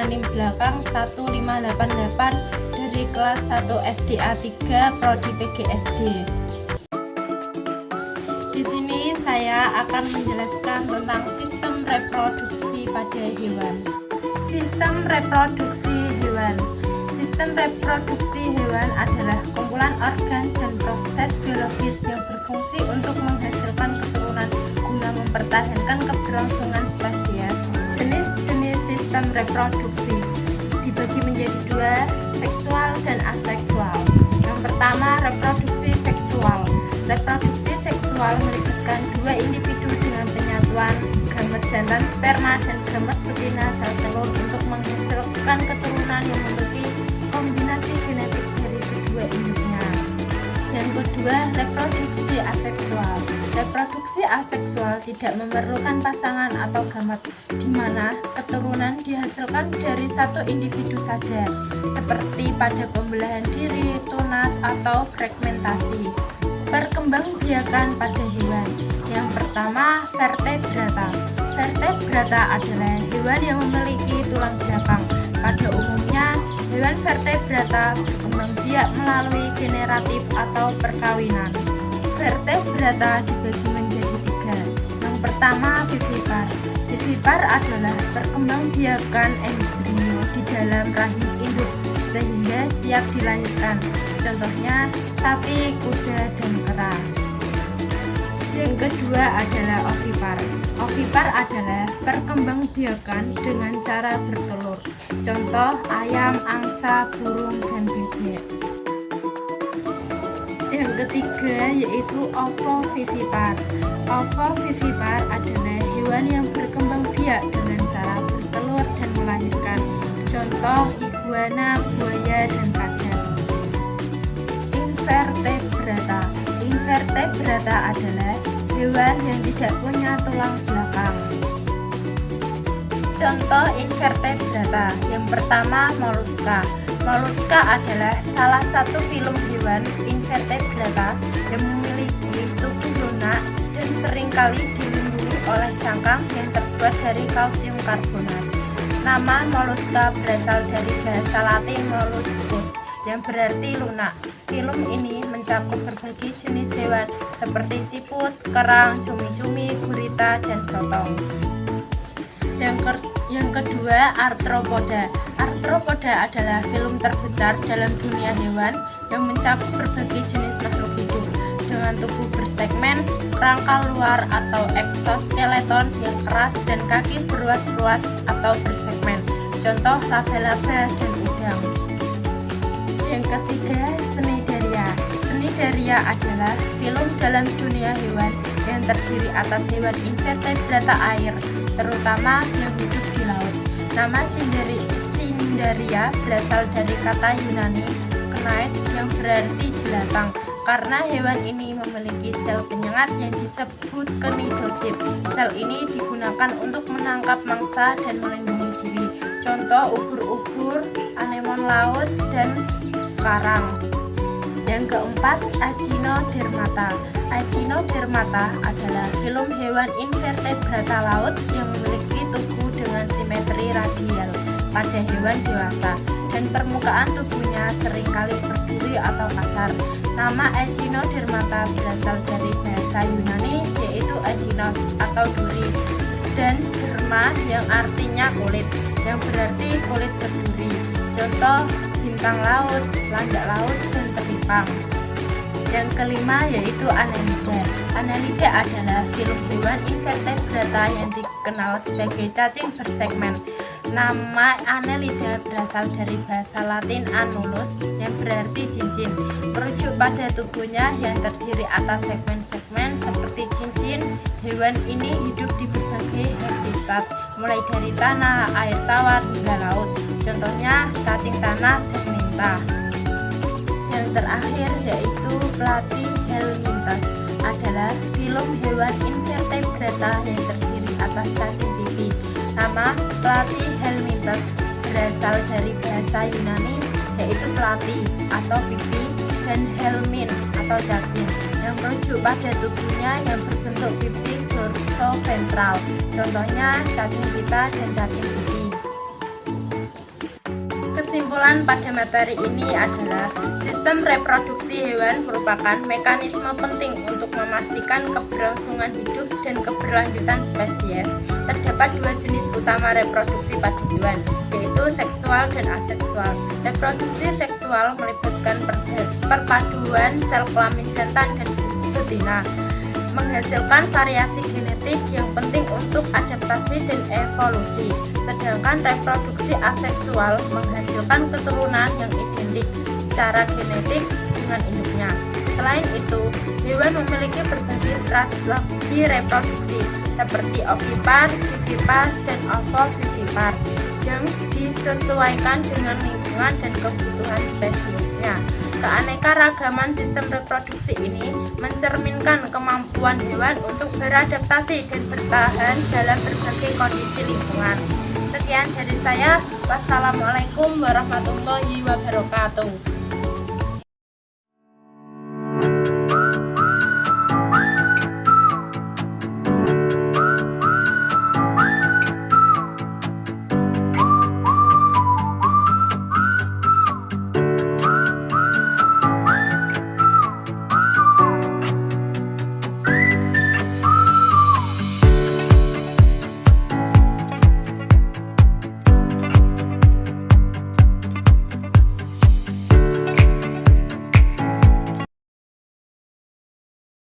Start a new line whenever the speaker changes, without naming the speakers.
akronim belakang 1588 dari kelas 1 SDA 3 Prodi PGSD. Di sini saya akan menjelaskan tentang sistem reproduksi pada hewan. Sistem reproduksi hewan. Sistem reproduksi hewan adalah kumpulan organ dan proses biologis yang berfungsi untuk menghasilkan keturunan guna mempertahankan keberlangsungan spesies. Jenis-jenis sistem reproduksi dibagi menjadi dua, seksual dan aseksual. Yang pertama, reproduksi seksual. Reproduksi seksual melibatkan dua individu dengan penyatuan gamet jantan sperma dan gamet betina sel telur untuk menghasilkan keturunan yang memiliki kombinasi genetik dari kedua induknya. Yang kedua, reproduksi aseksual. Reproduksi aseksual tidak memerlukan pasangan atau gamet, di mana keturunan dihasilkan dari satu individu saja, seperti pada pembelahan diri, tunas, atau fragmentasi. Perkembangbiakan pada hewan. Yang pertama, vertebrata. Vertebrata adalah hewan yang memiliki tulang belakang. Pada umumnya, hewan vertebrata berkembang biak melalui generatif atau perkawinan. Vertebrata dibagi menjadi tiga. Yang pertama, vivipar. Vivipar adalah perkembangbiakan embrio di dalam rahim induk sehingga siap dilahirkan. Contohnya sapi, kuda, dan kera. Yang kedua adalah ovipar. Ovipar adalah perkembangbiakan dengan cara bertelur. Contoh ayam, angsa, burung, dan bebek. Yang ketiga yaitu ovovivipar. Ovovivipar adalah hewan yang berkembang biak dengan cara bertelur dan melahirkan. Contoh iguana, buaya, dan kadal. Invertebrata. Invertebrata adalah hewan yang tidak punya tulang belakang. Contoh invertebrata. Yang pertama, moluska. Moluska adalah salah satu filum hewan invertebrata yang memiliki tubuh lunak dan seringkali dilindungi oleh cangkang yang terbuat dari kalsium karbonat. Nama moluska berasal dari bahasa Latin molluscus yang berarti lunak. Filum ini mencakup berbagai jenis hewan seperti siput, kerang, cumi-cumi, gurita, dan sotong. Yang kedua, arthropoda. Arthropoda adalah filum terbesar dalam dunia hewan yang mencakup berbagai jenis makhluk hidup dengan tubuh bersegmen, rangka luar atau eksoskeleton yang keras dan kaki berruas-ruas atau bersegmen. Contoh laba-laba dan udang. Yang ketiga, Cnidaria. Cnidaria adalah filum dalam dunia hewan yang terdiri atas hewan invertebrata air, terutama yang hidup di laut. Nama Cnidaria berasal dari kata Yunani knait yang berarti jelatang, karena hewan ini memiliki sel penyengat yang disebut cnidosit. Sel ini digunakan untuk menangkap mangsa dan melindungi diri. Contoh ubur-ubur, anemon laut, dan karang. Yang keempat, Echinodermata. Echinodermata adalah filum hewan invertebrata laut yang memiliki tubuh dengan simetri radial pada hewan dewasa dan permukaan tubuhnya seringkali berduri atau kasar. Nama Echinodermata berasal dari bahasa Yunani yaitu echinos atau duri dan derma yang artinya kulit yang berarti kulit berduri. Contoh bintang laut, landak laut, dan teripang. Yang kelima yaitu Annelida. Annelida adalah filum hewan invertebrata yang dikenal sebagai cacing bersegmen. Nama Annelida berasal dari bahasa Latin annulus yang berarti cincin, merujuk pada tubuhnya yang terdiri atas segmen-segmen seperti cincin. Hewan ini hidup di berbagai habitat, mulai dari tanah, air tawar, hingga laut. Contohnya cacing tanah dan minta. Yang terakhir yaitu Platyhelminthes, adalah filum hewan invertebrata yang terdiri atas cacing pipi. Nama Platyhelminthes berasal dari bahasa Yunani yaitu platy atau pipi dan helmin atau cacing yang merujuk pada tubuhnya yang berbentuk pipi dorsoventral. Contohnya cacing pita dan cacing pipi. Kesimpulan pada materi ini adalah sistem reproduksi hewan merupakan mekanisme penting untuk memastikan keberlangsungan hidup dan keberlanjutan spesies. Terdapat dua jenis utama reproduksi pada hewan, yaitu seksual dan aseksual. Reproduksi seksual melibatkan perpaduan sel kelamin jantan dan betina, menghasilkan variasi genetik yang penting untuk adaptasi dan evolusi. Sedangkan reproduksi aseksual menghasilkan keturunan yang identik secara genetik dengan induknya. Selain itu, hewan memiliki berbagai strategi reproduksi seperti ovipar, vivipar, dan ovovivipar yang disesuaikan dengan lingkungan dan kebutuhan spesiesnya. Keanekaragaman sistem reproduksi ini mencerminkan kemampuan hewan untuk beradaptasi dan bertahan dalam berbagai kondisi lingkungan. Sekian dari saya. Wassalamualaikum warahmatullahi wabarakatuh.